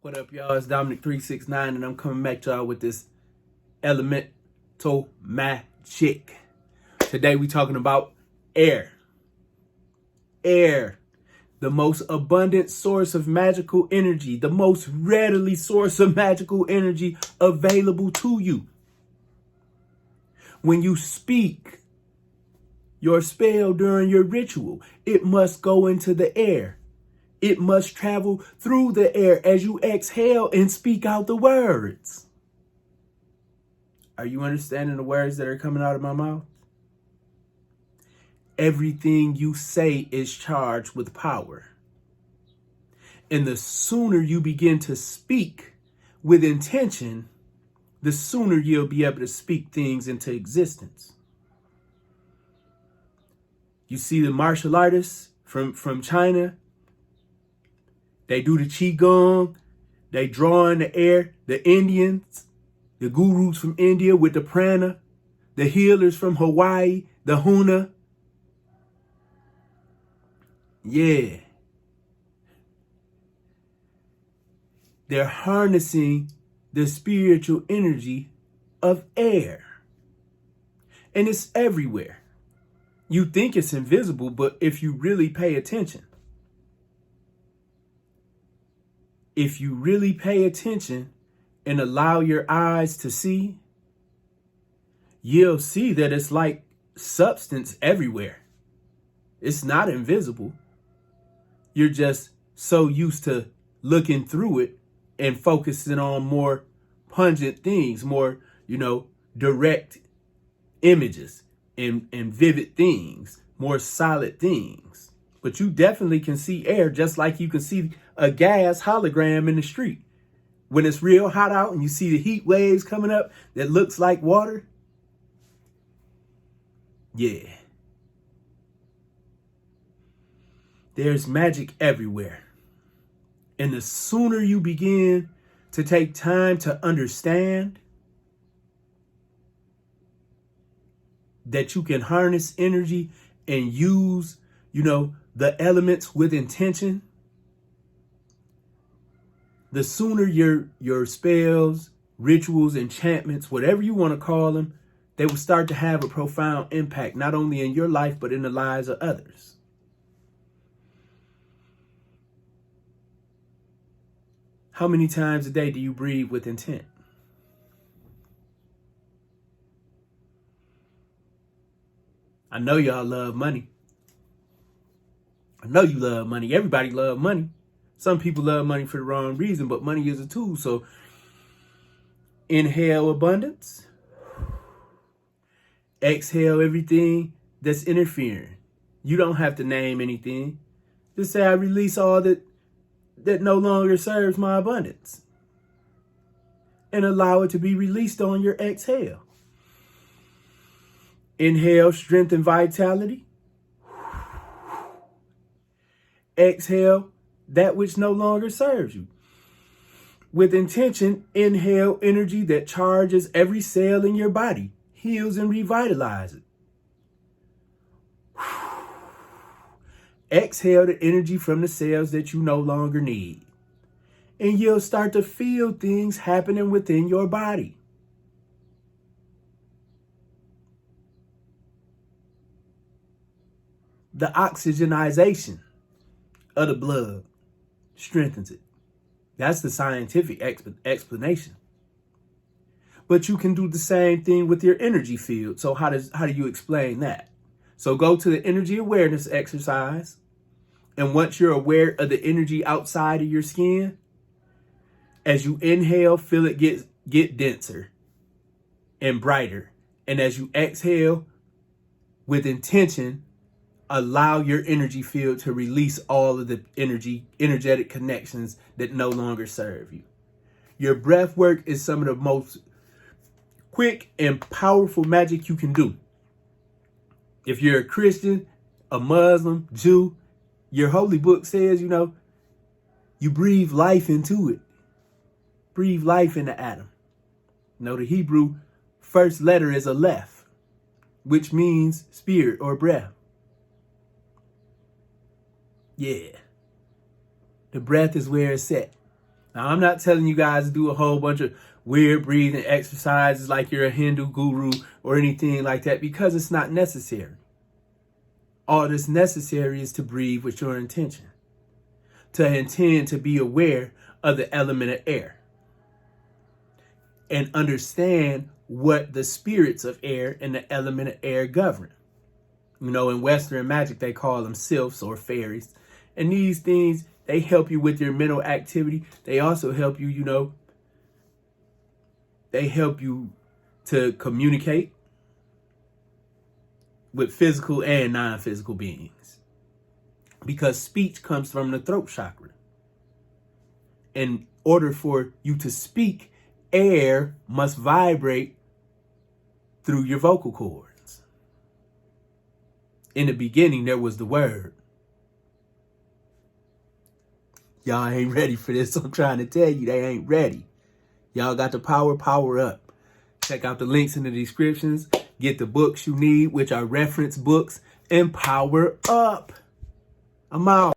What up, y'all? It's Dominic369, and I'm coming back to y'all with this elemental magic. Today we talking about air. Air, the most abundant source of magical energy, the most readily source of magical energy available to you. When you speak your spell during your ritual, it must go into the air. It must travel through the air as you exhale and speak out the words. Are you understanding the words that are coming out of my mouth? Everything you say is charged with power. And the sooner you begin to speak with intention, the sooner you'll be able to speak things into existence. You see the martial artists from China, they do the qigong, they draw in the air. The Indians, the gurus from India with the prana, the healers from Hawaii, the huna. Yeah. They're harnessing the spiritual energy of air. And it's everywhere. You think it's invisible, but if you really pay attention, and allow your eyes to see, you'll see that it's like substance everywhere. It's not invisible. You're just so used to looking through it and focusing on more pungent things, more, direct images and vivid things, more solid things. But you definitely can see air just like you can see a gas hologram in the street. When it's real hot out and you see the heat waves coming up that looks like water. Yeah. There's magic everywhere. And the sooner you begin to take time to understand that you can harness energy and use, the elements with intention, the sooner your spells, rituals, enchantments, whatever you want to call them, they will start to have a profound impact, not only in your life, but in the lives of others. How many times a day do you breathe with intent? I know y'all love money. I know you love money. Everybody love money. Some people love money for the wrong reason, but money is a tool. So inhale abundance. Exhale everything that's interfering. You don't have to name anything. Just say, I release all that no longer serves my abundance. And allow it to be released on your exhale. Inhale strength and vitality. Exhale that which no longer serves you. With intention, inhale energy that charges every cell in your body, heals and revitalizes it. Exhale the energy from the cells that you no longer need. And you'll start to feel things happening within your body. The oxygenization of the blood strengthens it. That's the scientific explanation. But you can do the same thing with your energy field. So how do you explain that? So go to the energy awareness exercise. And once you're aware of the energy outside of your skin, as you inhale, feel it get denser and brighter. And as you exhale with intention, allow your energy field to release all of the energetic connections that no longer serve you. Your breath work is some of the most quick and powerful magic you can do. If you're a Christian, a Muslim, Jew, your holy book says, you breathe life into it. Breathe life into Adam. The Hebrew first letter is Aleph, which means spirit or breath. Yeah. The breath is where it's at. Now, I'm not telling you guys to do a whole bunch of weird breathing exercises like you're a Hindu guru or anything like that, because it's not necessary. All that's necessary is to breathe with your intention, to intend to be aware of the element of air and understand what the spirits of air and the element of air govern. You know, in Western magic, they call them sylphs or fairies. And these things, they help you with your mental activity. They also help you, you know, they help you to communicate with physical and non-physical beings. Because speech comes from the throat chakra. In order for you to speak, air must vibrate through your vocal cords. In the beginning, there was the word. Y'all ain't ready for this. I'm trying to tell you, they ain't ready. Y'all got the power up. Check out the links in the descriptions. Get the books you need, which are reference books, and power up. I'm out.